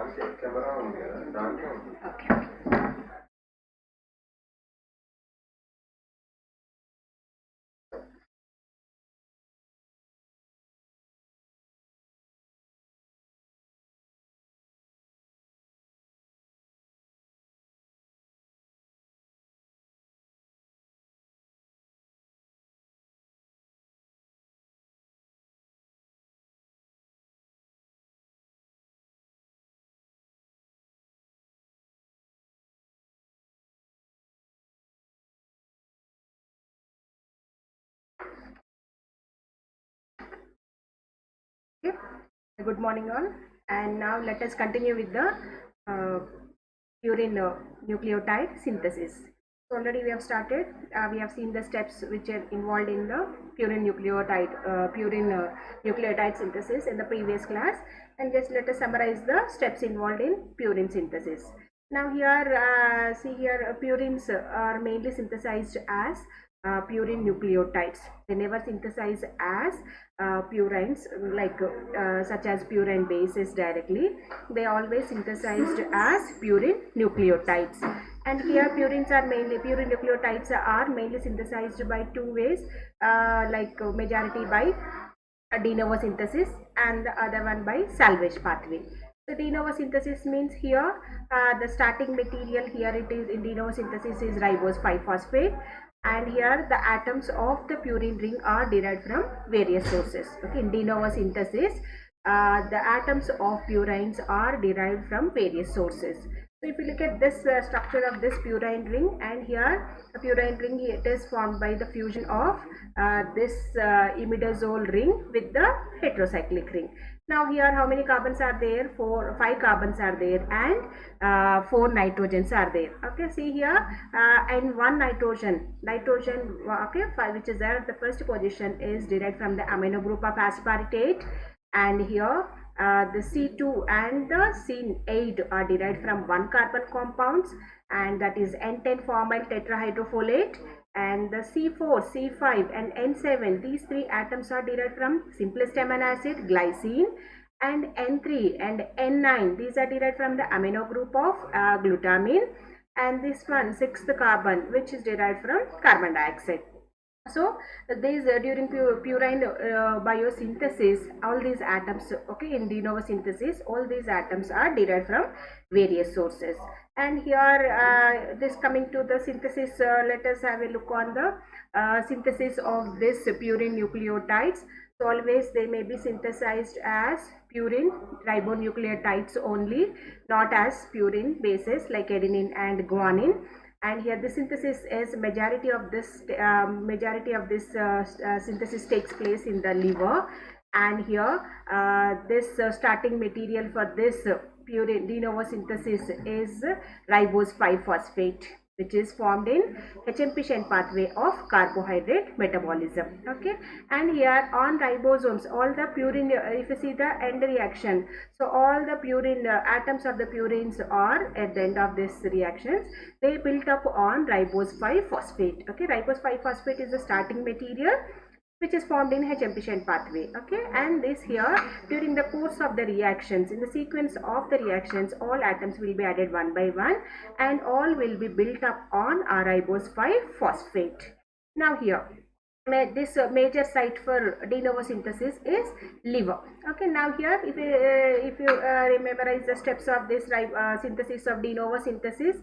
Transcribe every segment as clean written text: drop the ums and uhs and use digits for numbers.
Okay. Okay. Good morning all, and now let us continue with the uh, purine nucleotide synthesis. So already we have started. We have seen the steps which are involved in the purine nucleotide synthesis in the previous class, and just let us summarize the steps involved in purine synthesis. Now here, see here, purines are mainly synthesized as purine nucleotides. They never synthesize as purines such as purine bases directly. They always synthesized as purine nucleotides. And here purines are mainly purine nucleotides are mainly synthesized by two ways, majority by de novo synthesis and the other one by salvage pathway. So de novo synthesis means here the starting material here it is in de novo synthesis is ribose 5-phosphate, and here the atoms of the purine ring are derived from various sources. Okay, in de novo synthesis the atoms of purines are derived from various sources. So if you look at this structure of this purine ring, and here the purine ring, it is formed by the fusion of this imidazole ring with the heterocyclic ring. Now here how many carbons are there? 5 carbons are there, and 4 nitrogens are there. Okay, see here and one nitrogen, okay, 5, which is there, the first position is derived from the amino group of aspartate, and here the C2 and the C8 are derived from one carbon compounds, and that is N10 formyl tetrahydrofolate, and the C4, C5 and N7, these three atoms are derived from simplest amino acid glycine, and N3 and N9, these are derived from the amino group of glutamine, and this one, 6th carbon, which is derived from carbon dioxide. So these during purine biosynthesis, all these atoms, okay, in de novo synthesis, all these atoms are derived from various sources. And here this coming to the synthesis, let us have a look on the synthesis of this purine nucleotides. So always they may be synthesized as purine ribonucleotides only, not as purine bases like adenine and guanine. And here the synthesis is majority of this synthesis takes place in the liver, and here this starting material for this purine de novo synthesis is ribose 5-phosphate, which is formed in HMP-Shen pathway of carbohydrate metabolism. Okay, and here on ribosomes, all the purine, if you see the end reaction, so all the purine atoms of the purines are at the end of this reactions, they built up on ribose 5-phosphate. Okay, ribose 5-phosphate is the starting material which is formed in HMP-Shen pathway. Okay, and this here during the course of the reactions, in the sequence of the reactions, all atoms will be added one by one, and all will be built up on our ribose 5-phosphate. Now here this major site for de novo synthesis is liver. Okay, now here if you memorize the steps of this synthesis of de novo synthesis,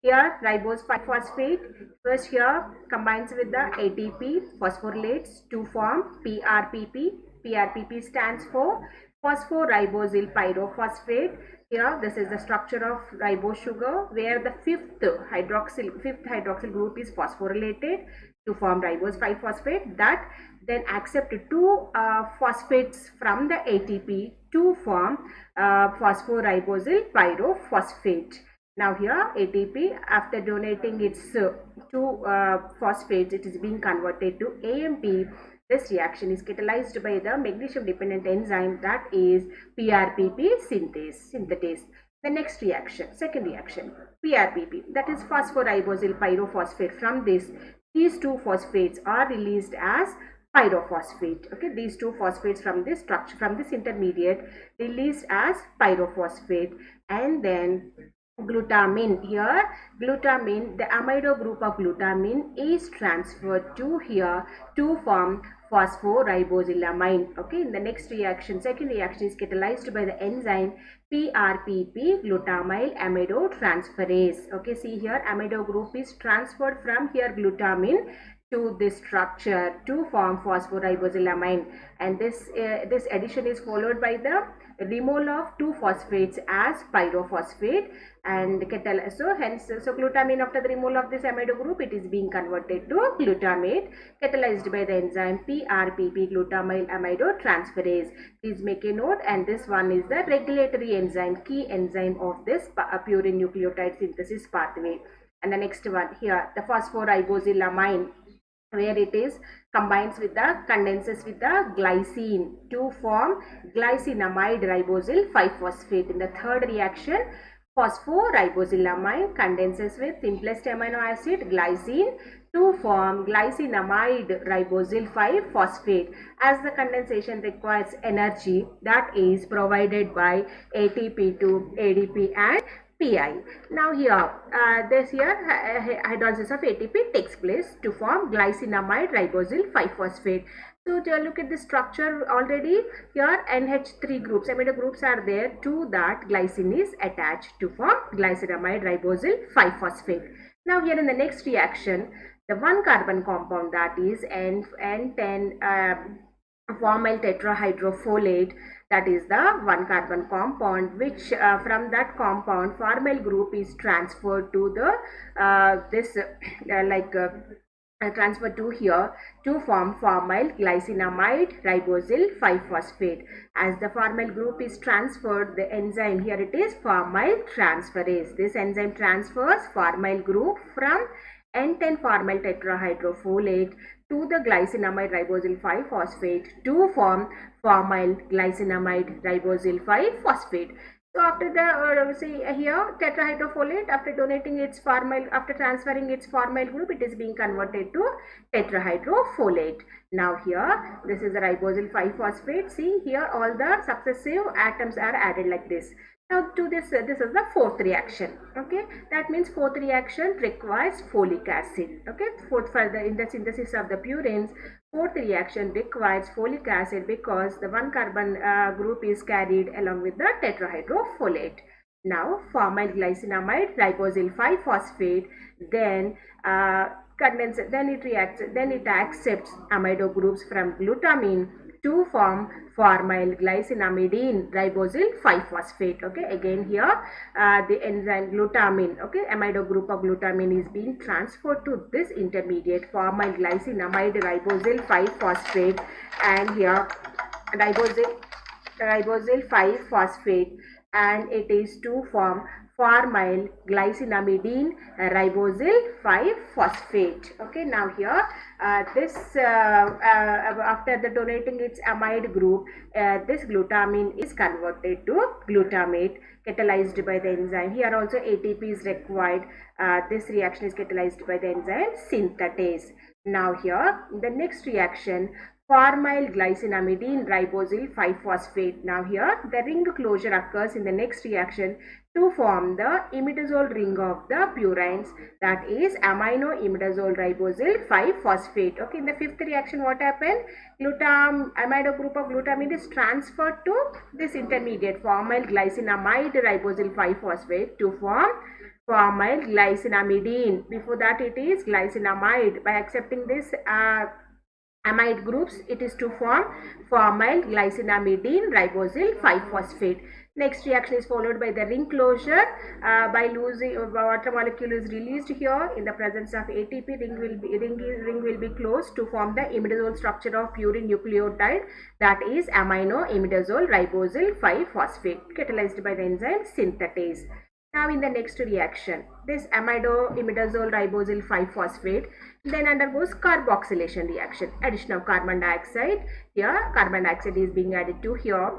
here ribose 5-phosphate first here combines with the ATP phosphorylates to form PRPP. PRPP stands for phosphoribosyl pyrophosphate. Here this is the structure of ribose sugar, where the fifth hydroxyl group is phosphorylated to form ribose 5-phosphate, that then accept two phosphates from the ATP to form phosphoribosyl pyrophosphate. Now here ATP, after donating its two phosphates, it is being converted to AMP. This reaction is catalyzed by the magnesium dependent enzyme, that is PRPP synthetase. The next reaction, second reaction, PRPP, that is phosphoribosyl pyrophosphate. From this, these two phosphates are released as pyrophosphate. Okay, these two phosphates from this structure, from this intermediate, released as pyrophosphate. And then glutamine, here glutamine, the amido group of glutamine is transferred to here to form phosphoribosylamine. Okay, in the next reaction, second reaction is catalyzed by the enzyme PRPP, glutamyl amidotransferase. Okay, see here amido group is transferred from here glutamine to this structure to form phosphoribosylamine, and this addition is followed by the removal of two phosphates as pyrophosphate, and so glutamine, after the removal of this amido group, it is being converted to glutamate, catalyzed by the enzyme PRPP, glutamyl amidotransferase. Please make a note, and this one is the regulatory enzyme, key enzyme of this purine nucleotide synthesis pathway. And the next one here, the phosphoribosylamine, where it is combines with the condenses with the glycine to form glycinamide ribosyl 5-phosphate. In the third reaction, phosphoribosylamine condenses with simplest amino acid glycine to form glycinamide ribosyl 5-phosphate. As the condensation requires energy that is provided by ATP to ADP and PI. Now here, hydrolysis of ATP takes place to form glycinamide ribosyl 5-phosphate. So look at the structure already. Here NH3 groups, amido groups are there. To that glycine is attached to form glycinamide ribosyl 5-phosphate. Now here in the next reaction, the 1 carbon compound, that is N10 formyl tetrahydrofolate, that is the 1 carbon compound, which from that compound formyl group is transferred to the transferred to here to form formyl glycinamide ribosyl 5-phosphate. As the formyl group is transferred, the enzyme, here it is formyl transferase. This enzyme transfers formyl group from N10 formyl tetrahydrofolate to the glycinamide ribosyl 5-phosphate to form formyl glycinamide ribosyl 5-phosphate. So after the see here tetrahydrofolate, after donating its formyl, after transferring its formyl group, it is being converted to tetrahydrofolate. Now here this is the ribosyl 5-phosphate. See here all the successive atoms are added like this. Now to this is the fourth reaction. Okay, that means fourth reaction requires folic acid. Okay, in the synthesis of the purines, fourth reaction requires folic acid because the 1 carbon group is carried along with the tetrahydrofolate. Now formyl glycinamide ribosyl 5-phosphate then condenses, then it accepts amido groups from glutamine to form formyl glycinamidine ribosyl 5-phosphate. Okay, again here the enzyme glutamine, okay, amido group of glutamine is being transferred to this intermediate formyl glycinamide ribosyl 5-phosphate, and here ribosyl 5-phosphate, and it is to form formyl glycinamidine ribosyl 5-phosphate. Okay, now here after the donating its amide group, this glutamine is converted to glutamate, catalyzed by the enzyme. Here also ATP is required. This reaction is catalyzed by the enzyme synthetase. Now here the next reaction, formyl glycinamidine ribosyl 5-phosphate. Now here the ring closure occurs in the next reaction to form the imidazole ring of the purines, that is amino imidazole ribosyl 5-phosphate. Okay, in the fifth reaction what happened? Amido group of glutamine is transferred to this intermediate formyl glycinamide ribosyl 5-phosphate to form formyl glycinamidine. Before that it is glycinamide. By accepting this amide groups, it is to form formyl glycinamidine ribosyl 5-phosphate. Next reaction is followed by the ring closure. By losing water molecule is released here in the presence of ATP. Ring will be closed to form the imidazole structure of purine nucleotide, that is amino imidazole ribosyl 5-phosphate, catalyzed by the enzyme synthetase. Now in the next reaction, this amido imidazole ribosyl 5-phosphate then undergoes carboxylation reaction. Addition of carbon dioxide. Here carbon dioxide is being added to here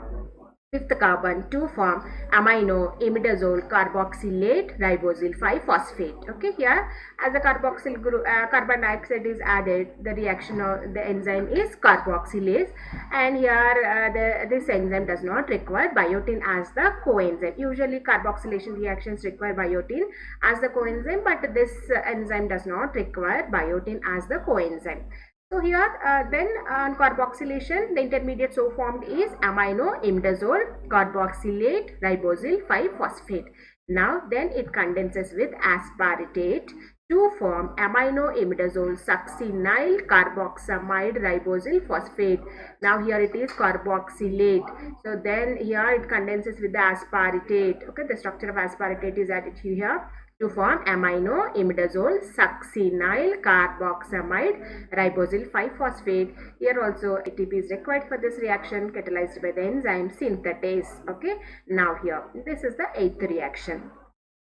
fifth carbon to form amino imidazole carboxylate ribosyl 5-phosphate. Okay, here as the carboxyl group, carbon dioxide is added, the reaction of the enzyme is carboxylase, and here this enzyme does not require biotin as the coenzyme. Usually carboxylation reactions require biotin as the coenzyme, but this enzyme does not require biotin as the coenzyme. So here then on carboxylation, the intermediate so formed is amino imidazole carboxylate ribosyl 5-phosphate. Now then it condenses with aspartate to form amino imidazole succinyl carboxamide ribosyl phosphate. Now here it is carboxylate. So then here it condenses with the aspartate. Okay, the structure of aspartate is added here to form amino imidazole succinyl carboxamide ribosyl 5-phosphate. Here also ATP is required for this reaction, catalyzed by the enzyme synthetase. Okay, now here this is the eighth reaction.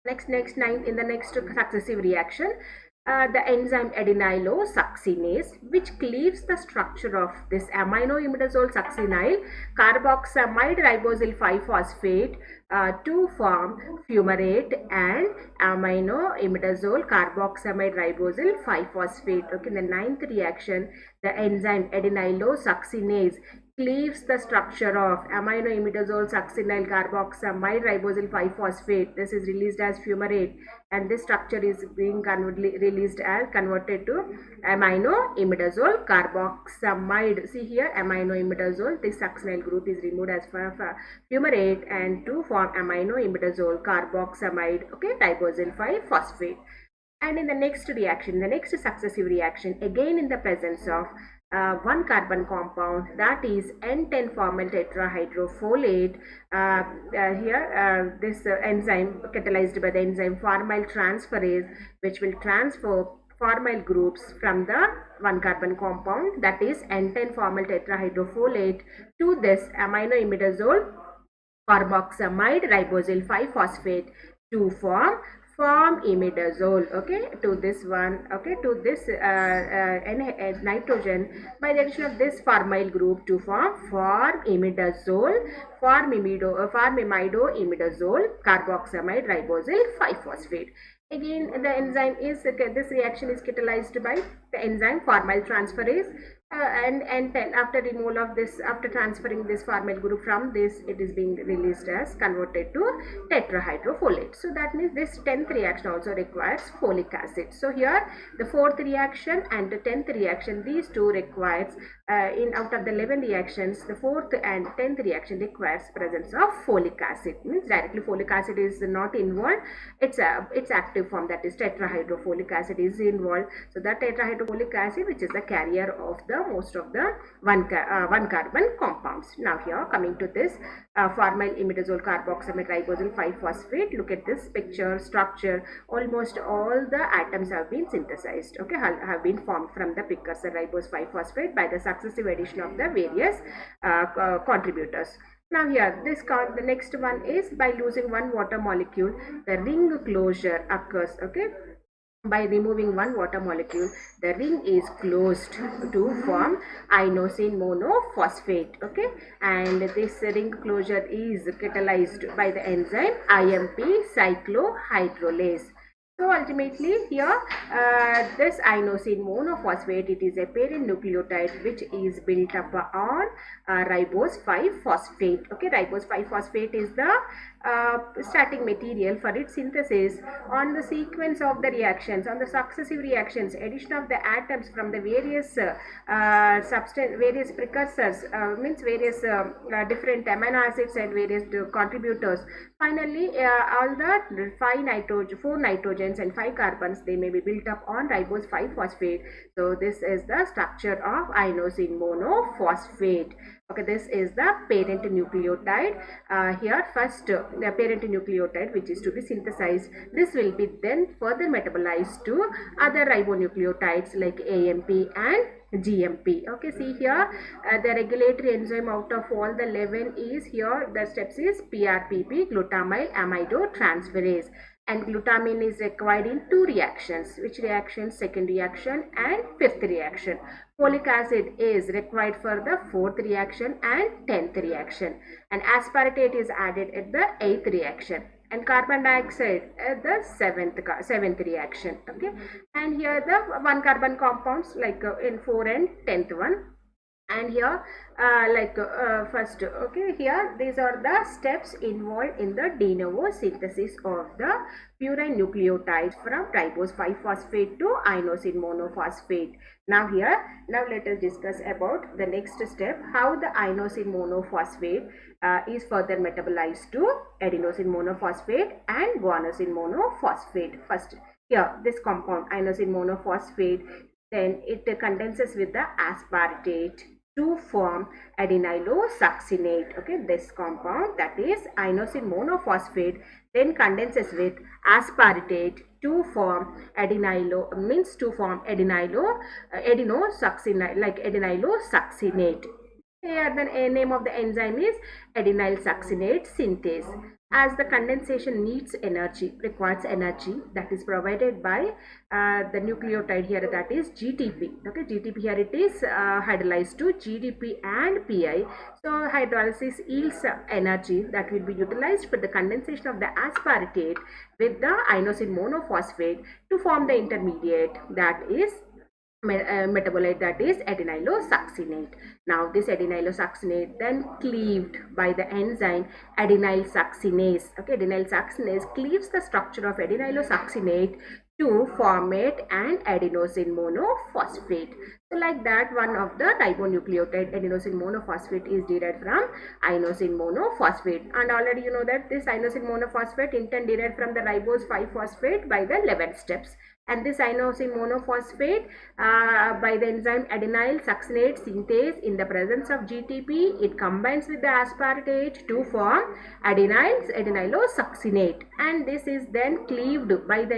Next ninth, in the next successive reaction, the enzyme adenylosuccinase, which cleaves the structure of this amino imidazole succinyl carboxamide ribosyl 5-phosphate to form fumarate and amino imidazole carboxamide ribosyl 5-phosphate. Okay, in the ninth reaction, the enzyme adenylosuccinase cleaves the structure of amino imidazole succinyl carboxamide ribosyl 5-phosphate. This is released as fumarate, and this structure is being converted to amino imidazole carboxamide. See here, amino imidazole, this succinyl group is removed as fumarate and to form amino imidazole carboxamide, okay, ribosyl 5-phosphate. And in the next reaction, the next successive reaction, again in the presence of one carbon compound, that is N10 formyl tetrahydrofolate. Here this enzyme catalyzed by the enzyme formyl transferase, which will transfer formyl groups from the one carbon compound, that is N10 formyl tetrahydrofolate, to this amino imidazole carboxamide ribosyl 5-phosphate to form imidazole. Okay, to this one, okay, to this nitrogen by the addition of this formyl group to form imidazole, imido imidazole carboxamide ribosyl 5-phosphate. Again, the enzyme is, this reaction is catalyzed by the enzyme formyl transferase, and then after removal of this, after transferring this formyl group from this, it is being released as converted to tetrahydrofolate. So that means this 10th reaction also requires folic acid. So here the 4th reaction and the 10th reaction, these two requires out of the 11 reactions, the 4th and 10th reaction requires presence of folic acid. Means directly folic acid is not involved, its active form, that is tetrahydrofolic acid, is involved. So that tetrahydrofolic acid, which is the carrier of the most of the one carbon compounds. Now here coming to this formyl imidazole carboxamide ribosyl 5-phosphate, look at this picture structure. Almost all the atoms have been synthesized, okay, have been formed from the precursor ribose 5-phosphate by the successive addition of the various contributors. Now here the next one is by losing one water molecule, the ring closure occurs. Okay, by removing one water molecule, the ring is closed to form inosine monophosphate. Okay, and this ring closure is catalyzed by the enzyme IMP cyclohydrolase. So ultimately here this inosine monophosphate, it is a parent nucleotide which is built up on ribose 5-phosphate. Okay, ribose 5-phosphate is the starting material for its synthesis. On the sequence of the reactions, on the successive reactions, addition of the atoms from the various various precursors, means various different amino acids and various contributors. Finally, all the 4 nitrogens and 5 carbons, they may be built up on ribose 5-phosphate. So this is the structure of inosine monophosphate. Okay, this is the parent nucleotide. Here first the parent nucleotide which is to be synthesized. This will be then further metabolized to other ribonucleotides like AMP and GMP. Okay, see here the regulatory enzyme out of all the 11 is here, the steps is PRPP, glutamyl amidotransferase. and glutamine is required in two reactions. Which reactions? Second reaction and fifth reaction. Folic acid is required for the fourth reaction and 10th reaction, and aspartate is added at the 8th reaction, and carbon dioxide at the seventh reaction. Okay, and here the one carbon compounds like in 4 and 10th one. And here first, okay, here these are the steps involved in the de novo synthesis of the purine nucleotides from ribose 5-phosphate to inosine monophosphate. Now let us discuss about the next step, how the inosine monophosphate is further metabolized to adenosine monophosphate and guanosine monophosphate. First, here this compound inosine monophosphate, then it condenses with the aspartate to form adenylosuccinate. Okay, this compound, that is inosine monophosphate, then condenses with aspartate to form adenylosuccinate, like adenylosuccinate. Here the name of the enzyme is adenyl succinate synthase. As the condensation requires energy that is provided by the nucleotide here, that is GTP. Okay, GTP here it is hydrolyzed to GDP and PI. So hydrolysis yields energy that will be utilized for the condensation of the aspartate with the inosine monophosphate to form the intermediate, that is metabolite, that is adenylosuccinate. Now this adenylosuccinate then cleaved by the enzyme adenyl succinase. Okay, adenyl succinase cleaves the structure of adenylosuccinate to formate an adenosine monophosphate. So like that, one of the ribonucleotide adenosine monophosphate is derived from inosine monophosphate, and already you know that this inosine monophosphate in turn derived from the ribose 5-phosphate by the 11 steps. And this inosine monophosphate by the enzyme adenyl succinate synthase, in the presence of GTP, it combines with the aspartate to form adenylosuccinate, and this is then cleaved by the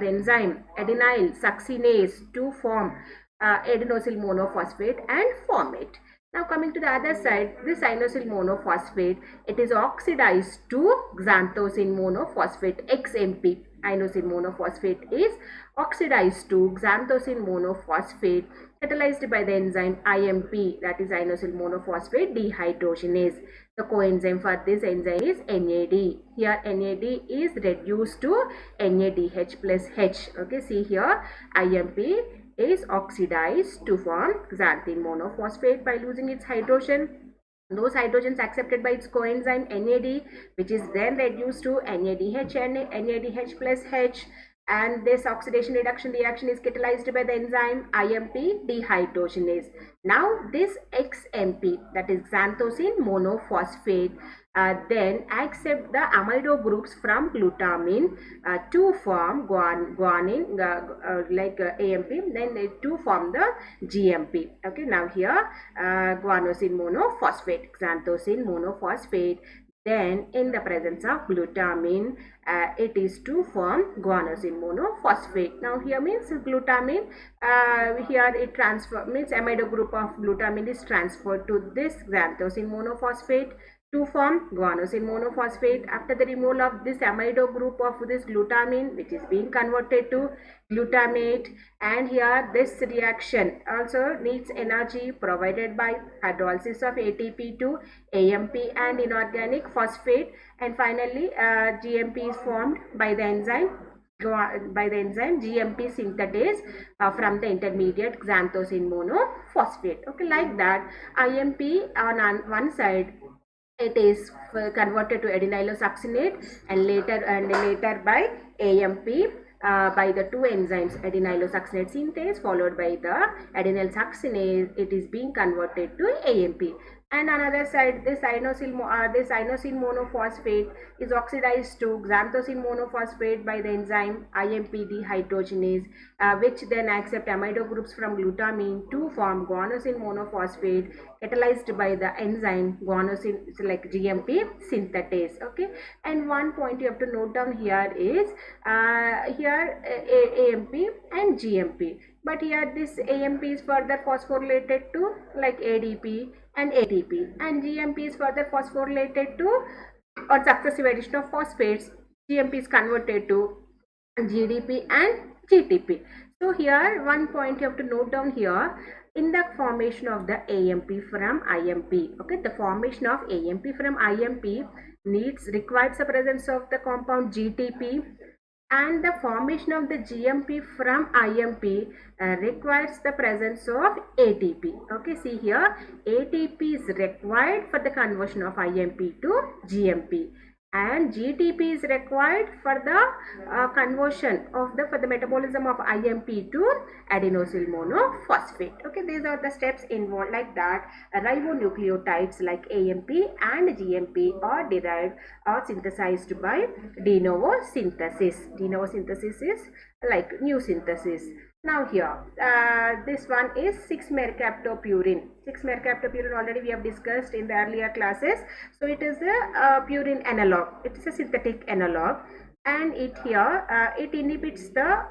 enzyme adenyl succinase to form adenosine monophosphate and form it. Now coming to the other side, this inosine monophosphate, it is oxidized to xanthosine monophosphate, XMP. Inosine monophosphate is oxidized to xanthosine monophosphate catalyzed by the enzyme IMP, that is inosine monophosphate dehydrogenase. The coenzyme for this enzyme is NAD. Here NAD is reduced to NADH plus H. Okay, see here IMP is oxidized to form xanthine monophosphate by losing its hydrogen. Those hydrogens accepted by its coenzyme NAD, which is then reduced to NADH and NADH plus H, and this oxidation reduction reaction is catalyzed by the enzyme IMP dehydrogenase. Now this XMP, that is xanthosine monophosphate, then accept the amido groups from glutamine to form guanine, like AMP, then to form the GMP. Okay, now here guanosine monophosphate, xanthosine monophosphate, then in the presence of glutamine, it is to form guanosine monophosphate. Now here means glutamine, here it means amido group of glutamine is transferred to this xanthosine monophosphate to form guanosine monophosphate. After the removal of this amido group of this glutamine, which is being converted to glutamate, and here this reaction also needs energy provided by hydrolysis of ATP to AMP and inorganic phosphate, and finally GMP is formed by the enzyme GMP synthetase from the intermediate xanthosine monophosphate. Okay, like that IMP on one side, it is converted to adenylosuccinate, and later by AMP by the two enzymes adenylosuccinate synthase followed by the adenyl succinase, it is being converted to AMP. And another side, this inosine monophosphate is oxidized to xanthosine monophosphate by the enzyme IMP dehydrogenase, which then accept amido groups from glutamine to form guanosine monophosphate, catalyzed by the enzyme guanosine, like GMP synthetase. Okay, and one point you have to note down here is here AMP and GMP, but here this AMP is further phosphorylated to like ADP and ATP, and GMP is further phosphorylated to, or successive addition of phosphates, GMP is converted to GDP and GTP. So here one point you have to note down here, in the formation of the AMP from IMP. Okay, the formation of AMP from IMP requires the presence of the compound GTP, and the formation of the GMP from IMP requires the presence of ATP. Okay, see here, ATP is required for the conversion of IMP to GMP, and GTP is required for the conversion of the for the metabolism of IMP to adenosyl monophosphate. Okay, these are the steps involved. Like that, ribonucleotides like AMP and GMP are derived or synthesized by de novo synthesis. De novo synthesis is like new synthesis. Now here, this one is 6-mercaptopurine. 6-mercaptopurine already we have discussed in the earlier classes. So it is a purine analog. It is a synthetic analog, and it here it inhibits the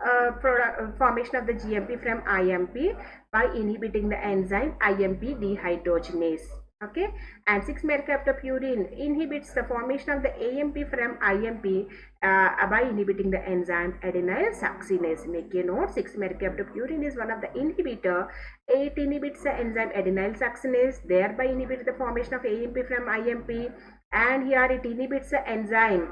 formation of the GMP from IMP by inhibiting the enzyme IMP dehydrogenase. Okay, and 6-mercaptopurine inhibits the formation of the AMP from IMP by inhibiting the enzyme adenyl succinase. Make a note, 6-mercaptopurine is one of the inhibitor. It inhibits the enzyme adenyl succinase, thereby inhibits the formation of AMP from IMP, and here it inhibits the enzyme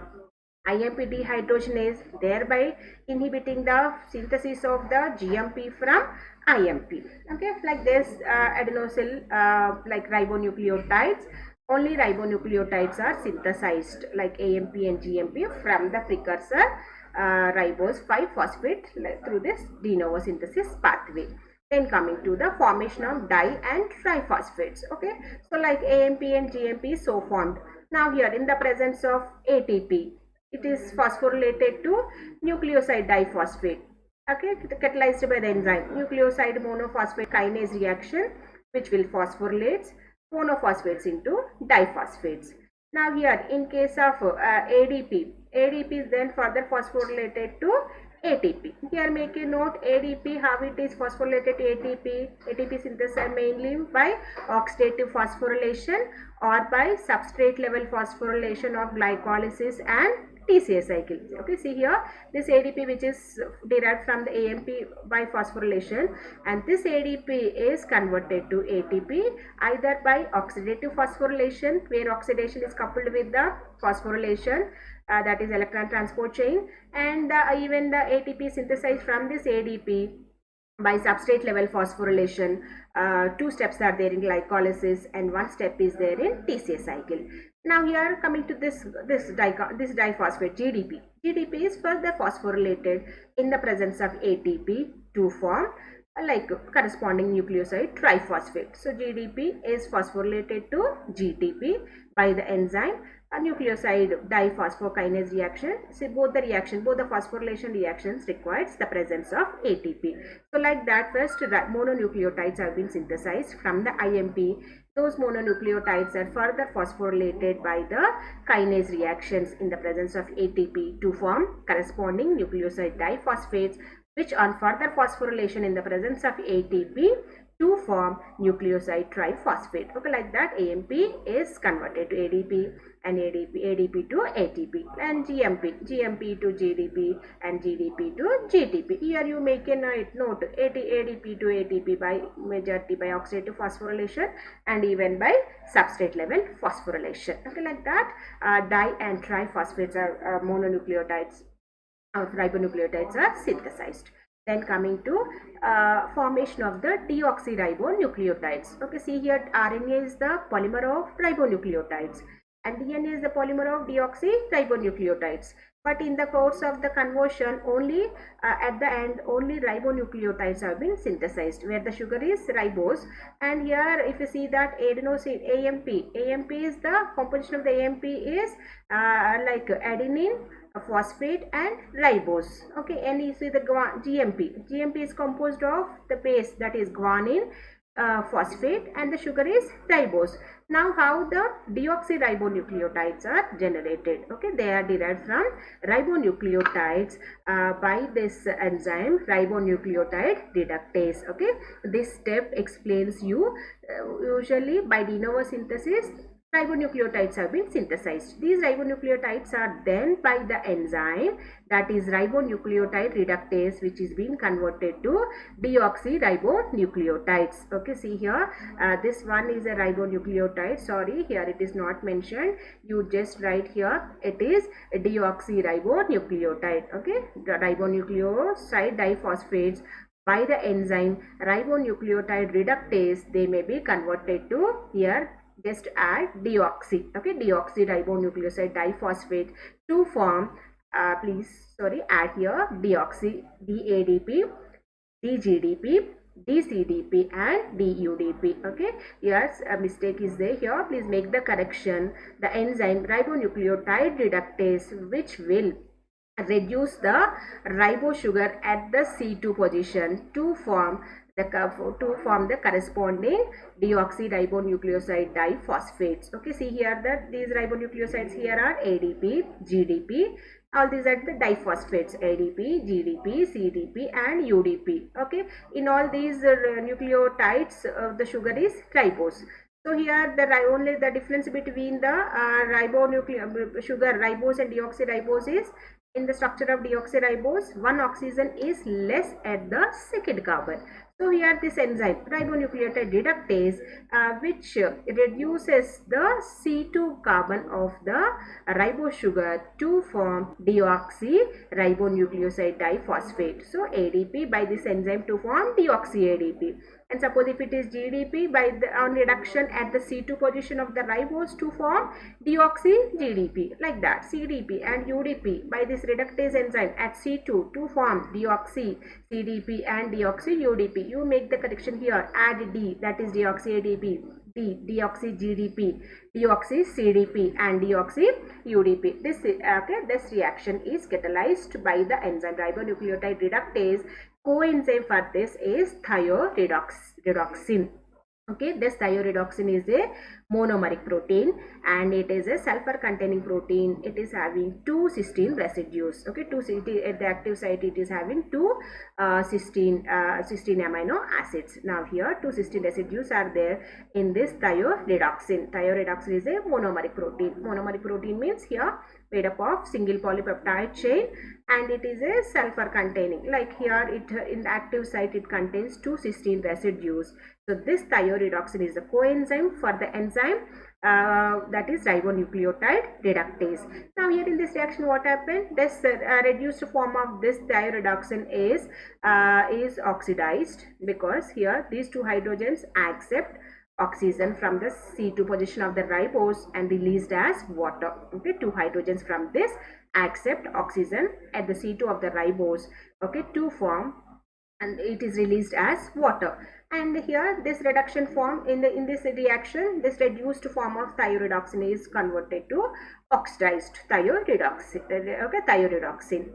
IMP dehydrogenase, thereby inhibiting the synthesis of the GMP from IMP. Okay, like this adenosyl like ribonucleotides, only ribonucleotides are synthesized like AMP and GMP from the precursor ribose 5-phosphate through this de novo synthesis pathway. Then coming to the formation of di and triphosphates. Okay, so like AMP and GMP is so formed. Now here in the presence of ATP, it is phosphorylated to nucleoside diphosphate. Okay, catalyzed by the enzyme nucleoside monophosphate kinase reaction, which will phosphorylate monophosphates into diphosphates. Now here in case of ADP, ADP is then further phosphorylated to ATP. Here make a note, ADP, how it is phosphorylated to ATP. ATP synthesis mainly by oxidative phosphorylation or by substrate level phosphorylation of glycolysis and TCA cycle. Okay, see here, this ADP which is derived from the AMP by phosphorylation, and this ADP is converted to ATP either by oxidative phosphorylation, where oxidation is coupled with the phosphorylation, that is electron transport chain, and even the ATP synthesized from this ADP by substrate level phosphorylation. Two steps are there in glycolysis and one step is there in TCA cycle. Now here coming to this diphosphate GDP. GDP is further phosphorylated in the presence of ATP to form like corresponding nucleoside triphosphate. So GDP is phosphorylated to GTP by the enzyme nucleoside diphosphokinase reaction. See, both the phosphorylation reactions requires the presence of ATP. So like that, first mononucleotides have been synthesized from the IMP. Those mononucleotides are further phosphorylated by the kinase reactions in the presence of ATP to form corresponding nucleoside diphosphates, which on further phosphorylation in the presence of ATP to form nucleoside triphosphate. Okay, like that AMP is converted to ADP and ADP to ATP, and GMP to GDP and GDP to GTP. Here you make a note, ADP to ATP by majority by oxidative phosphorylation and even by substrate level phosphorylation. Okay, like that di and triphosphates are mononucleotides of ribonucleotides are synthesized. Then coming to formation of the deoxyribonucleotides. Okay, see here RNA is the polymer of ribonucleotides and DNA is the polymer of deoxyribonucleotides. But in the course of the conversion, only at the end, only ribonucleotides have been synthesized, where the sugar is ribose. And here, if you see that adenosine AMP is the composition of the AMP is like adenine, phosphate and ribose. Okay, and you see the GMP is composed of the base, that is guanine, phosphate, and the sugar is ribose. Now how the deoxyribonucleotides are generated? Okay, they are derived from ribonucleotides by this enzyme ribonucleotide reductase. Okay, this step explains you usually by de novo synthesis ribonucleotides have been synthesized. These ribonucleotides are then by the enzyme, that is ribonucleotide reductase, which is being converted to deoxyribonucleotides. Okay, see here, this one is a ribonucleotide. Sorry, here it is not mentioned. You just write here it is a deoxyribonucleotide. Okay, the ribonucleoside diphosphates by the enzyme ribonucleotide reductase, they may be converted to, here just add deoxy, okay, deoxyribonucleoside diphosphate to form, add here deoxy, DADP, DGDP, DCDP and DUDP. Okay, yes, a mistake is there here. Please make the correction. The enzyme ribonucleotide reductase, which will reduce the ribo sugar at the C2 position to form the corresponding deoxyribonucleoside diphosphates. Okay, see here that these ribonucleosides here are ADP, GDP. All these are the diphosphates, ADP, GDP, CDP and UDP. Okay, in all these nucleotides, the sugar is ribose. So here the only the difference between the sugar ribose and deoxyribose is, in the structure of deoxyribose, one oxygen is less at the second carbon. So here this enzyme ribonucleotide reductase, which reduces the C2 carbon of the ribose sugar to form deoxyribonucleoside diphosphate. So ADP by this enzyme to form deoxy ADP. And suppose if it is GDP, by the on reduction at the C2 position of the ribose to form deoxy GDP, like that. CDP and UDP by this reductase enzyme at C2 to form deoxy CDP and deoxy UDP. You make the correction here, add D, that is deoxy ADP, D, deoxy GDP, deoxy CDP and deoxy UDP. This reaction is catalyzed by the enzyme ribonucleotide reductase. Coenzyme for this is thioredoxin. Okay, this thioredoxin is a monomeric protein and it is a sulfur containing protein. It is having two cysteine residues. Okay, at the active site it is having two cysteine amino acids. Now here two cysteine residues are there in this thioredoxin. Thioredoxin is a monomeric protein. Monomeric protein means here made up of single polypeptide chain and it is a sulfur containing, like here it in the active site it contains two cysteine residues. So this thioredoxin is a coenzyme for the enzyme that is ribonucleotide reductase. Now here in this reaction what happened, this reduced form of this thioredoxin is oxidized, because here these two hydrogens accept oxygen from the C2 position of the ribose and released as water. Okay, two hydrogens from this accept oxygen at the C2 of the ribose, okay, to form, and it is released as water. And here this reduction form in this reaction, this reduced form of thioredoxin is converted to oxidized thioredoxin.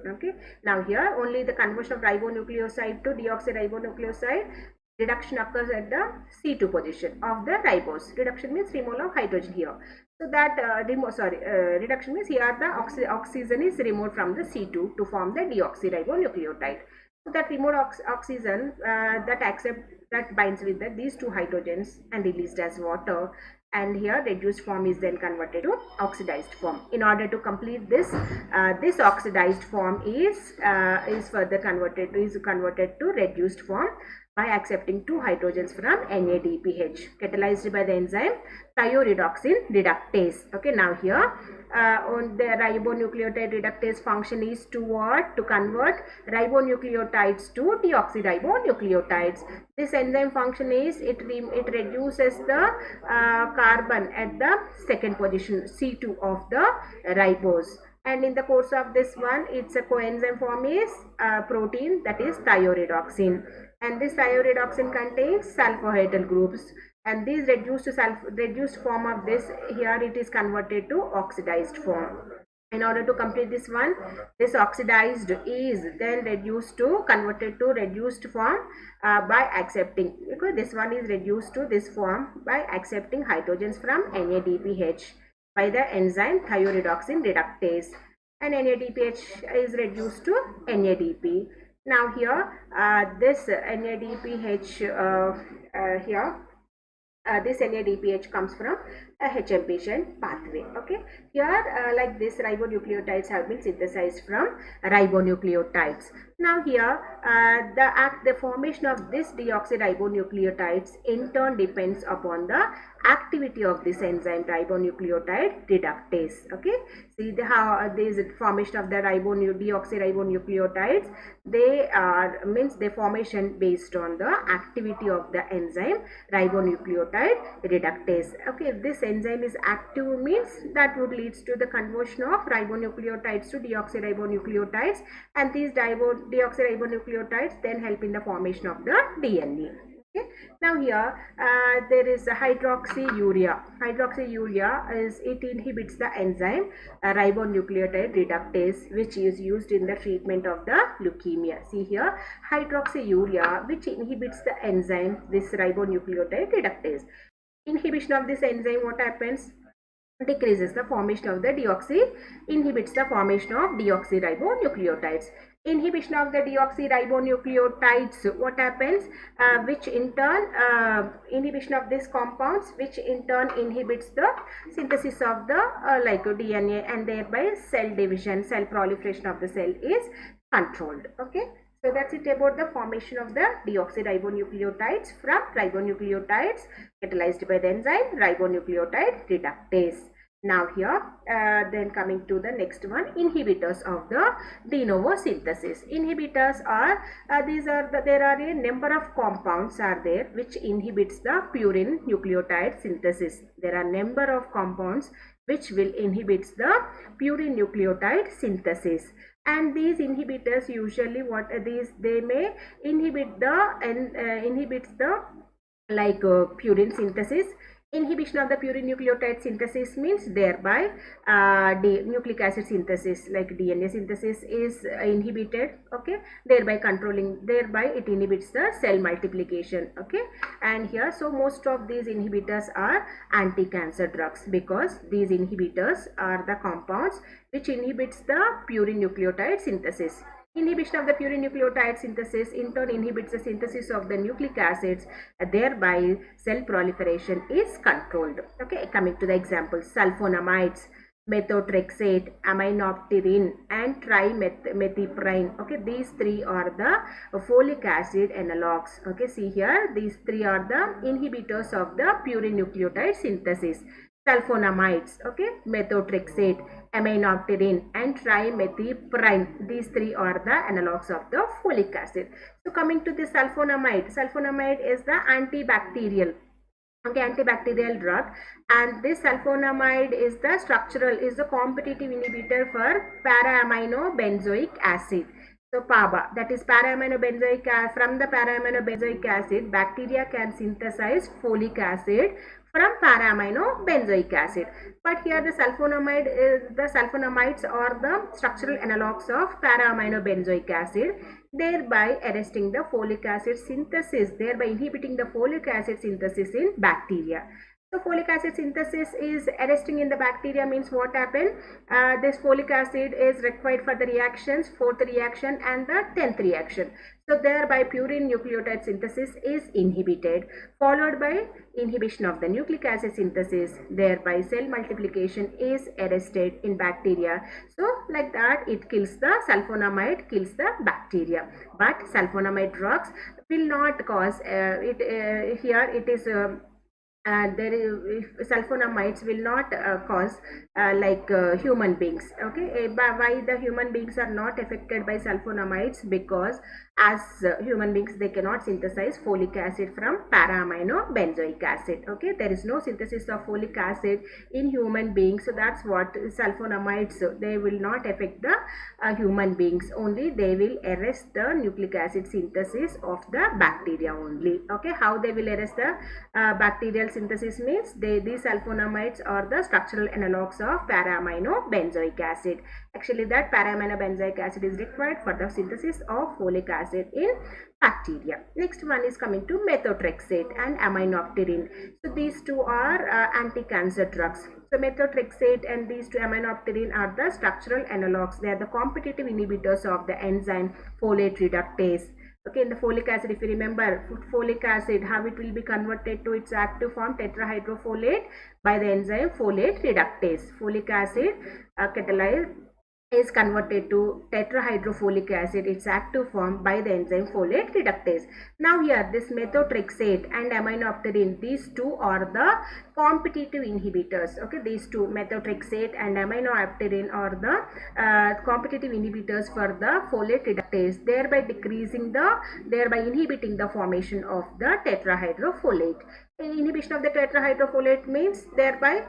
Okay, now here only the conversion of ribonucleoside to deoxyribonucleoside reduction occurs at the C2 position of the ribose. Reduction means removal of hydrogen here. So that reduction means here the oxygen is removed from the C2 to form the deoxyribonucleotide. So that removed oxygen that binds with these two hydrogens and released as water, and here reduced form is then converted to oxidized form. In order to complete this, this oxidized form is further converted to reduced form by accepting two hydrogens from NADPH, catalyzed by the enzyme thioredoxin reductase. Okay, now here on the ribonucleotide reductase function is to what? To convert ribonucleotides to deoxyribonucleotides. This enzyme function is it reduces the carbon at the second position C2 of the ribose. And in the course of this one, its a coenzyme form is protein, that is thioredoxin, and this thioredoxin contains sulfohydryl groups, and this reduced form of this, here it is converted to oxidized form. In order to complete this one, this oxidized is then converted to reduced form by accepting, because this one is reduced to this form by accepting hydrogens from NADPH by the enzyme thioredoxin reductase, and NADPH is reduced to NADP. Now here this NADPH this NADPH comes from a HMP-shunt pathway. Okay, here like this ribonucleotides have been synthesized from ribonucleotides. Now here the formation of this deoxyribonucleotides in turn depends upon the activity of this enzyme ribonucleotide reductase. Okay, see how this formation of the deoxyribonucleotides, they are means the formation based on the activity of the enzyme ribonucleotide reductase. Okay, if this enzyme is active means that would leads to the conversion of ribonucleotides to deoxyribonucleotides, and these deoxyribonucleotides then help in the formation of the DNA. Okay. Now here there is a hydroxyurea. Hydroxyurea is, it inhibits the enzyme ribonucleotide reductase, which is used in the treatment of the leukemia. See here, hydroxyurea, which inhibits the enzyme this ribonucleotide reductase. Inhibition of this enzyme, what happens? Decreases the formation of the inhibits the formation of deoxyribonucleotides. Inhibition of the deoxyribonucleotides, what happens? Which in turn inhibition of these compounds, which in turn inhibits the synthesis of the like DNA, and thereby cell division, cell proliferation of the cell is controlled. Okay, so that's it about the formation of the deoxyribonucleotides from ribonucleotides catalyzed by the enzyme ribonucleotide reductase. Now here then coming to the next one, inhibitors of the de novo synthesis. Inhibitors are there are a number of compounds are there which inhibits the purine nucleotide synthesis. There are number of compounds which will inhibits the purine nucleotide synthesis, and these inhibitors usually they may inhibit the like purine synthesis. Inhibition of the purine nucleotide synthesis means thereby nucleic acid synthesis like DNA synthesis is inhibited. Okay, thereby it inhibits the cell multiplication. Okay, and here so most of these inhibitors are anti-cancer drugs, because these inhibitors are the compounds which inhibits the purine nucleotide synthesis. Inhibition of the purine nucleotide synthesis in turn inhibits the synthesis of the nucleic acids, thereby cell proliferation is controlled. Okay, coming to the examples, sulfonamides, methotrexate, aminopterin, and trimethoprim. Okay, these three are the folic acid analogs. Okay, see here, these three are the inhibitors of the purine nucleotide synthesis. Sulfonamides, okay, methotrexate, aminopterin, and trimethoprim. These three are the analogs of the folic acid. So coming to the sulfonamide, sulfonamide is the antibacterial. Okay, antibacterial drug, and this sulfonamide is the competitive inhibitor for para-amino-benzoic acid. So PABA, that is para-amino-benzoic acid. From the para-amino-benzoic acid, bacteria can synthesize folic acid from para-amino-benzoic acid. But here the sulfonamides are the structural analogs of para-amino-benzoic acid, thereby arresting the folic acid synthesis, thereby inhibiting the folic acid synthesis in bacteria. So folic acid synthesis is arresting in the bacteria means what happened? This folic acid is required for the reactions, 4th reaction and the 10th reaction. So thereby purine nucleotide synthesis is inhibited, followed by inhibition of the nucleic acid synthesis, thereby cell multiplication is arrested in bacteria. So like that it kills the sulfonamide, kills the bacteria. But sulfonamide drugs will not cause here it is sulfonamides will not cause human beings. Okay, why the human beings are not affected by sulfonamides? Because as human beings they cannot synthesize folic acid from para-amino-benzoic acid. Okay, there is no synthesis of folic acid in human beings, so that's what sulfonamides, they will not affect the human beings, only they will arrest the nucleic acid synthesis of the bacteria only. Okay, how they will arrest the bacterial synthesis means these sulfonamides are the structural analogs of para-amino-benzoic acid. Actually that para-amino-benzoic acid is required for the synthesis of folic acid in bacteria. Next one is coming to methotrexate and aminopterin. So these two are anti-cancer drugs. So methotrexate and these two aminopterin are the structural analogs. They are the competitive inhibitors of the enzyme folate reductase. Okay, in the folic acid, if you remember, folic acid, how it will be converted to its active form tetrahydrofolate by the enzyme folate reductase. Folic acid catalyzed is converted to tetrahydrofolic acid, its active form, by the enzyme folate reductase. Now here this methotrexate and aminopterin, these two are the competitive inhibitors. Okay, these two, methotrexate and aminopterin, are the competitive inhibitors for the folate reductase, thereby inhibiting the formation of the tetrahydrofolate. Inhibition of the tetrahydrofolate means thereby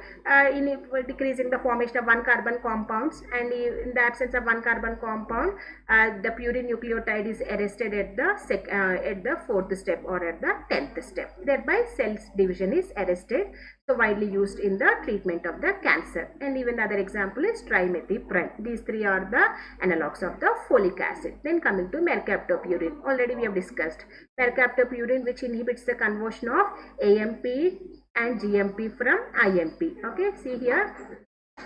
decreasing the formation of one carbon compounds, and in the absence of one carbon compound, the purine nucleotide is arrested at the fourth step or at the 10th step. Thereby cell division is arrested. So widely used in the treatment of the cancer. And even the other example is trimethoprim. These three are the analogs of the folic acid. Then coming to mercaptopurine, already we have discussed mercaptopurine, which inhibits the conversion of AMP and GMP from IMP. Okay, see here,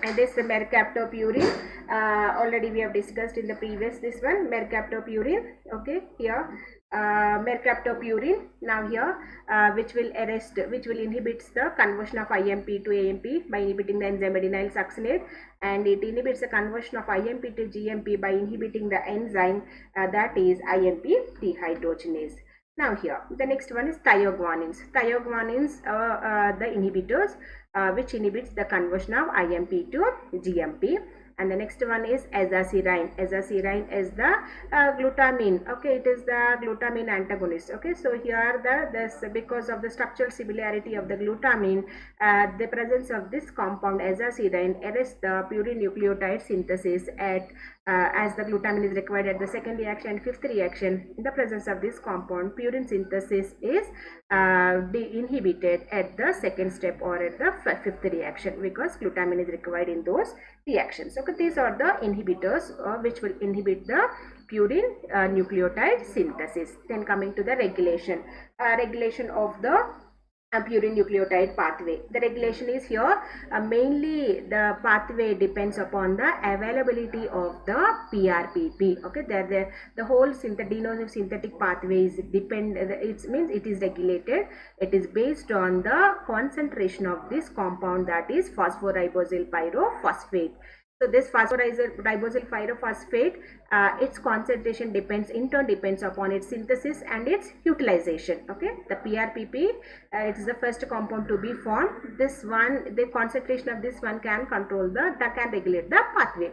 and this mercaptopurine, already we have discussed in the previous mercaptopurine. Okay, here mercaptopurine, now here which will inhibits the conversion of IMP to AMP by inhibiting the enzyme adenyl succinate, and it inhibits the conversion of IMP to GMP by inhibiting the enzyme that is IMP dehydrogenase. Now here the next one is thioguanins. Thioguanins are the inhibitors which inhibits the conversion of IMP to GMP. And the next one is azacirine. Azacirine is the glutamine. Okay, it is the glutamine antagonist. Okay, so here because of the structural similarity of the glutamine, the presence of this compound azacirine arrests the purine nucleotide synthesis as the glutamine is required at the second reaction and fifth reaction. In the presence of this compound, purine synthesis is inhibited at the second step or at the fifth reaction, because glutamine is required in those reactions. Okay, these are the inhibitors which will inhibit the purine nucleotide synthesis. Then coming to the regulation of the purine nucleotide pathway. The regulation is here mainly the pathway depends upon the availability of the PRPP. Okay, the whole denosine synthetic pathways depend. It means it is regulated. It is based on the concentration of this compound, that is phosphoribosyl pyrophosphate. So this phosphoribosyl pyrophosphate, its concentration in turn depends upon its synthesis and its utilization. Okay, the PRPP, it is the first compound to be formed. This one, the concentration of this one can regulate the pathway.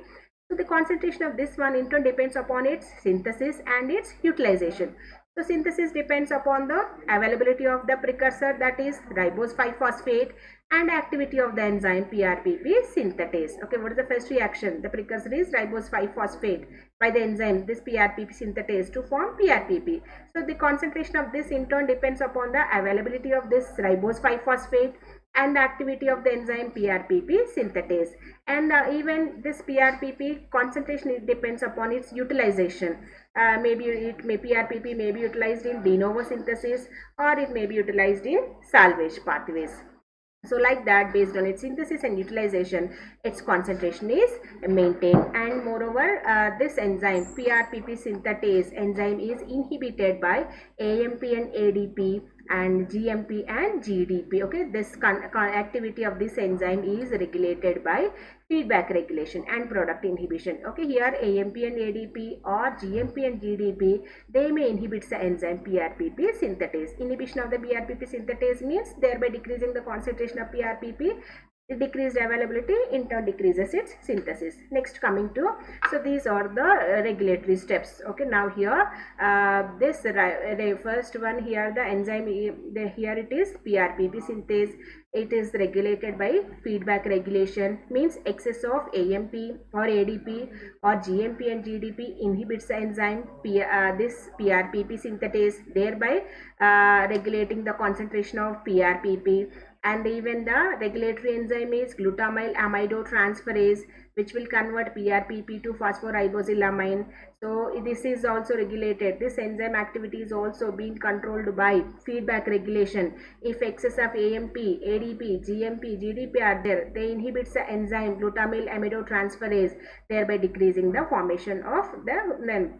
So the concentration of this one in turn depends upon its synthesis and its utilization. So synthesis depends upon the availability of the precursor, that is ribose 5-phosphate, and activity of the enzyme PRPP synthetase. Okay, what is the first reaction? The precursor is ribose 5-phosphate by the enzyme this PRPP synthetase to form PRPP. So the concentration of this in turn depends upon the availability of this ribose 5-phosphate and the activity of the enzyme PRPP synthetase. And even this PRPP concentration, it depends upon its utilization. PRPP may be utilized in de novo synthesis, or it may be utilized in salvage pathways. So like that, based on its synthesis and utilization, its concentration is maintained. And moreover, this enzyme PRPP synthetase enzyme is inhibited by AMP and ADP and GMP and GDP. Okay, this activity of this enzyme is regulated by feedback regulation and product inhibition. Okay, here AMP and ADP or GMP and GDP, they may inhibit the enzyme PRPP synthetase. Inhibition of the PRPP synthetase means thereby decreasing the concentration of PRPP. The decreased availability in turn decreases its synthesis. Next, coming to, so these are the regulatory steps. Okay, now here the first one here, the enzyme, here it is PRPP synthase. It is regulated by feedback regulation, means excess of AMP or ADP or GMP and GDP inhibits the enzyme this PRPP synthetase, thereby regulating the concentration of PRPP. And even the regulatory enzyme is glutamyl amidotransferase, which will convert PRPP to phosphoribosylamine. So this is also regulated. This enzyme activity is also being controlled by feedback regulation. If excess of AMP, ADP, GMP, GDP are there, they inhibit the enzyme glutamyl amidotransferase, thereby decreasing the formation of the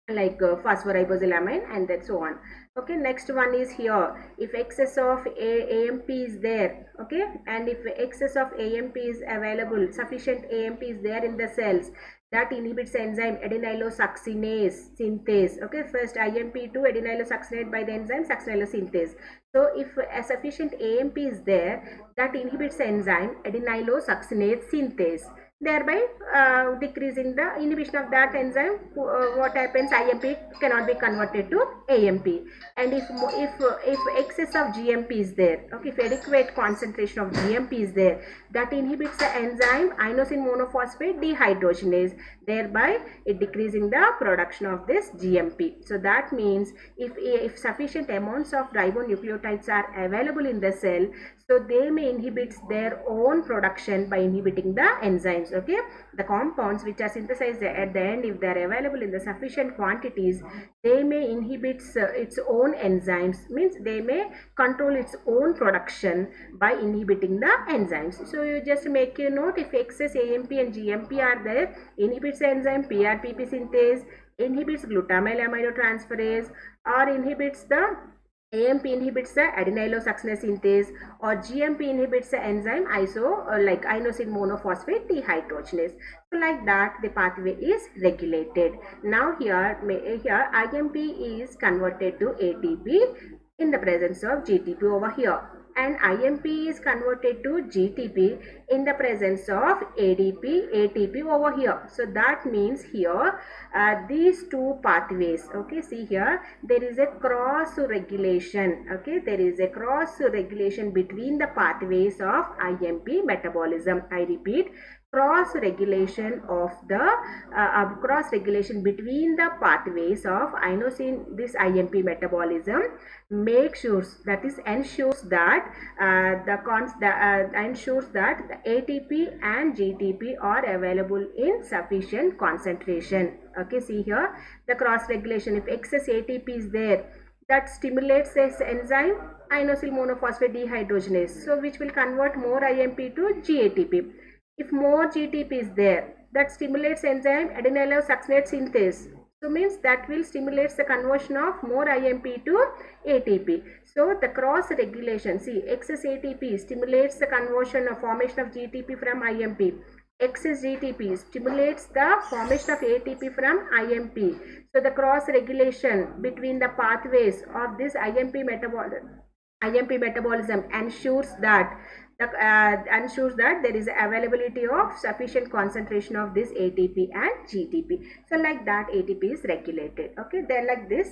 like phosphoribosylamine, and then so on. Okay, next one is here, if excess of AMP is there, okay, and if excess of AMP is available, sufficient AMP is there in the cells, that inhibits enzyme adenylosuccinase synthase. Okay, first IMP2 adenylosuccinate by the enzyme succinylosynthase. So if a sufficient AMP is there, that inhibits enzyme adenylosuccinate synthase, thereby decreasing the inhibition of that enzyme. What happens, IMP cannot be converted to AMP. And if excess of GMP is there, okay, if adequate concentration of GMP is there, that inhibits the enzyme inosine monophosphate dehydrogenase, thereby it decreasing the production of this GMP. So that means if sufficient amounts of ribonucleotides are available in the cell, so they may inhibit their own production by inhibiting the enzymes. Okay, the compounds which are synthesized at the end, if they are available in the sufficient quantities, they may inhibit its own enzymes, means they may control its own production by inhibiting the enzymes. So you just make a note, if excess AMP and GMP are there, inhibits the enzyme PRPP synthase, inhibits glutamyl aminotransferase, or inhibits the AMP inhibits the adenylosuccinase synthase, or GMP inhibits the enzyme like inosine monophosphate dehydrogenase. So like that the pathway is regulated. Now here IMP is converted to ATP in the presence of GTP over here, and IMP is converted to GTP in the presence of ATP over here. So that means here these two pathways, okay, see here there is a cross regulation. Okay, there is a cross regulation between the pathways of IMP metabolism. I repeat, cross regulation of the cross regulation between the pathways of inosine, this IMP metabolism make sure, that is ensures that ensures that the ATP and GTP are available in sufficient concentration. Okay, see here the cross regulation, if excess ATP is there, that stimulates this enzyme inosyl monophosphate dehydrogenase, so which will convert more IMP to GATP. If more GTP is there, that stimulates enzyme adenylosuccinate synthase, so means that will stimulate the conversion of more IMP to ATP. So the cross regulation, see, excess ATP stimulates the conversion of formation of GTP from IMP. Excess GTP stimulates the formation of ATP from IMP. So the cross regulation between the pathways of this IMP metabolism ensures that there is availability of sufficient concentration of this ATP and GTP. So like that ATP is regulated. Okay, then like this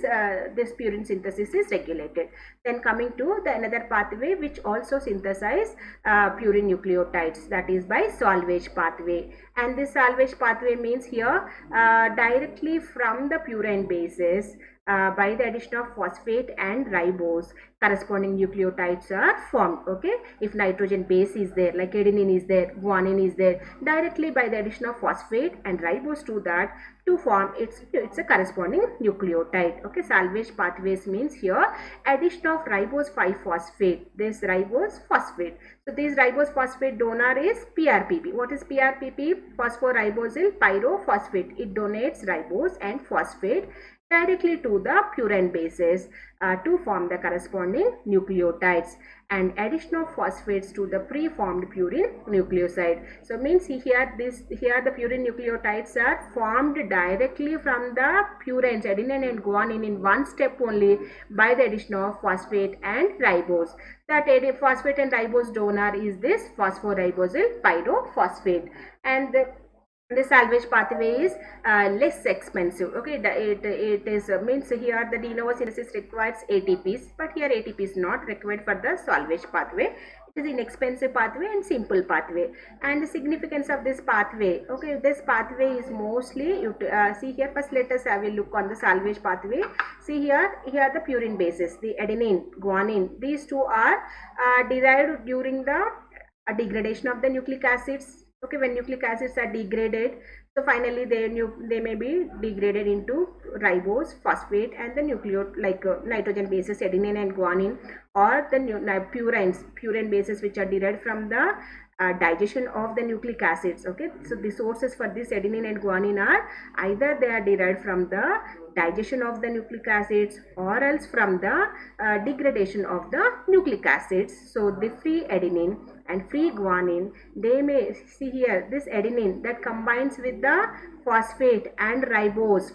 this purine synthesis is regulated. Then coming to the another pathway which also synthesize purine nucleotides, that is by salvage pathway. And this salvage pathway means here directly from the purine bases, by the addition of phosphate and ribose, corresponding nucleotides are formed. Okay, if nitrogen base is there, like adenine is there, guanine is there, directly by the addition of phosphate and ribose to that, to form it's a corresponding nucleotide. Okay, salvage pathways means here addition of ribose 5-phosphate, this ribose phosphate. So this ribose phosphate donor is PRPP. What is PRPP? Phosphoribosyl pyrophosphate. It donates ribose and phosphate directly to the purine bases to form the corresponding nucleotides, and addition of phosphates to the preformed purine nucleoside. So means here the purine nucleotides are formed directly from the purines adenine and guanine in one step only by the addition of phosphate and ribose. That phosphate and ribose donor is this phosphoribosyl pyrophosphate. And the salvage pathway is less expensive. Okay, it is means here the de novo synthesis requires ATPs, but here ATP is not required for the salvage pathway. It is inexpensive pathway and simple pathway. And the significance of this pathway, okay, this pathway is mostly see here, first let us have a look on the salvage pathway. See here the purine bases, the adenine, guanine, these two are derived during the degradation of the nucleic acids. Okay, when nucleic acids are degraded, so finally they may be degraded into ribose, phosphate, and the nitrogen bases adenine and guanine, or the purine bases which are derived from the digestion of the nucleic acids. Okay, so the sources for this adenine and guanine are either they are derived from the digestion of the nucleic acids or else from the degradation of the nucleic acids. So the free adenine and free guanine, they may see here this adenine that combines with the phosphate and ribose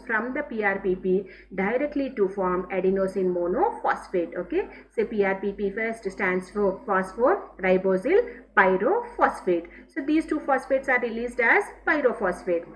from the PRPP directly to form adenosine monophosphate. Okay, so PRPP first stands for phosphoribosyl pyrophosphate. So these two phosphates are released as pyrophosphate,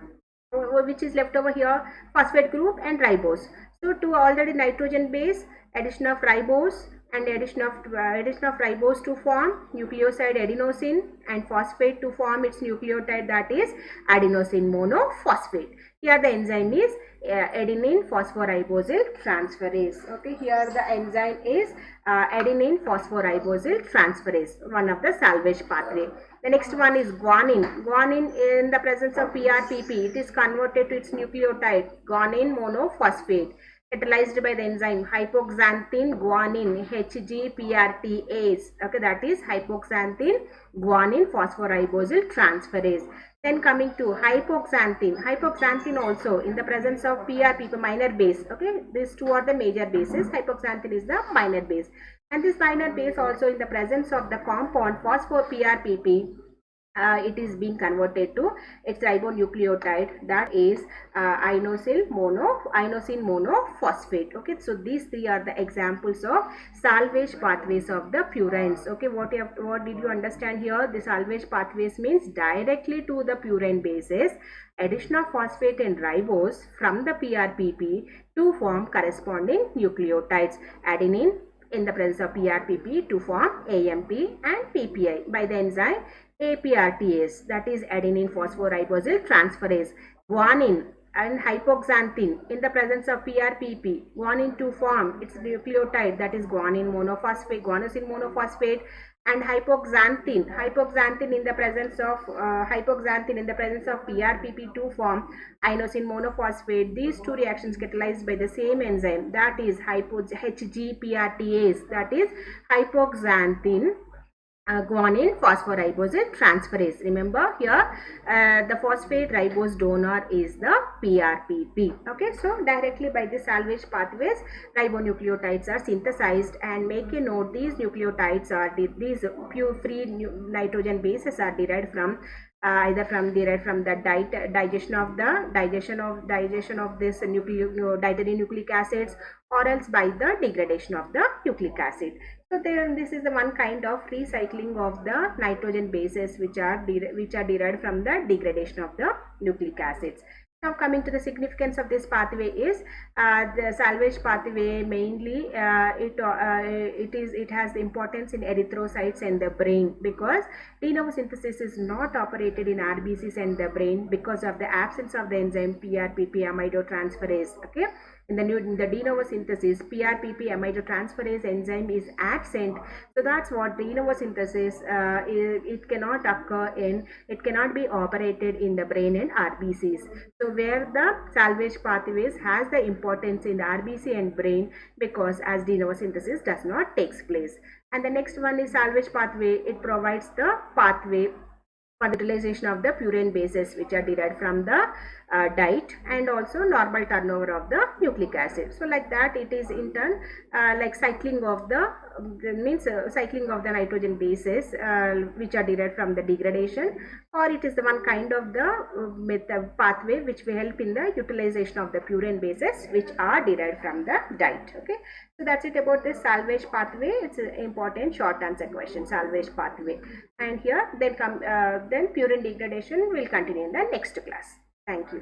which is left over here phosphate group and ribose. So to already nitrogen base, addition of ribose and addition of ribose to form nucleoside adenosine and phosphate to form its nucleotide, that is adenosine monophosphate. Here the enzyme is adenine phosphoribosyl transferase. Okay, here the enzyme is adenine phosphoribosyl transferase, one of the salvage pathway. The next one is guanine. Guanine, in the presence of PRPP, it is converted to its nucleotide guanine monophosphate, catalyzed by the enzyme hypoxanthine guanine HGPRTase. Okay, that is hypoxanthine guanine phosphoribosyl transferase. Then coming to hypoxanthine also in the presence of PRPP minor base. Okay, these two are the major bases. Hypoxanthine is the minor base, and this minor base also in the presence of the compound phospho-PRPP, it is being converted to its ribonucleotide, that is inosine monophosphate. Okay, so these three are the examples of salvage pathways of the purines. Okay, what did you understand here? The salvage pathways means directly to the purine bases, addition of phosphate and ribose from the PRPP to form corresponding nucleotides, adenine in the presence of PRPP to form AMP and PPI by the enzyme APRTase, that is adenine phosphoribosyl transferase. Guanine and hypoxanthine in the presence of PRPP, guanine to form its nucleotide, that is guanosine monophosphate, and hypoxanthine in the presence of PRPP to form inosine monophosphate. These two reactions catalyzed by the same enzyme, that is HGPRTase, that is hypoxanthine guanine phosphoribosyl transferase. Remember here the phosphate ribose donor is the PRPP. Okay, so directly by the salvage pathways ribonucleotides are synthesized, and make a note, these nucleotides are these pure free nitrogen bases are derived from either from the digestion of this dietary nucleic acids, or else by the degradation of the nucleic acid. So then this is the one kind of recycling of the nitrogen bases which are derived from the degradation of the nucleic acids. Now coming to the significance of this pathway is the salvage pathway mainly it has importance in erythrocytes and the brain, because de novo synthesis is not operated in RBCs and the brain because of the absence of the enzyme PRPP amidotransferase. Okay, in the de novo synthesis PRPP amidotransferase enzyme is absent, so that's what de novo synthesis it cannot be operated in the brain and RBCs. So where the salvage pathways has the importance in the RBC and brain, because as de novo synthesis does not takes place. And the next one is salvage pathway. It provides the pathway for the utilization of the purine bases which are derived from the diet, and also normal turnover of the nucleic acid. So like that it is in turn like cycling of the nitrogen bases which are derived from the degradation, or it is the one kind of the pathway which will help in the utilization of the purine bases which are derived from the diet. Okay, so that's it about this salvage pathway. It's an important short answer question, salvage pathway. And here then purine degradation will continue in the next class. Thank you.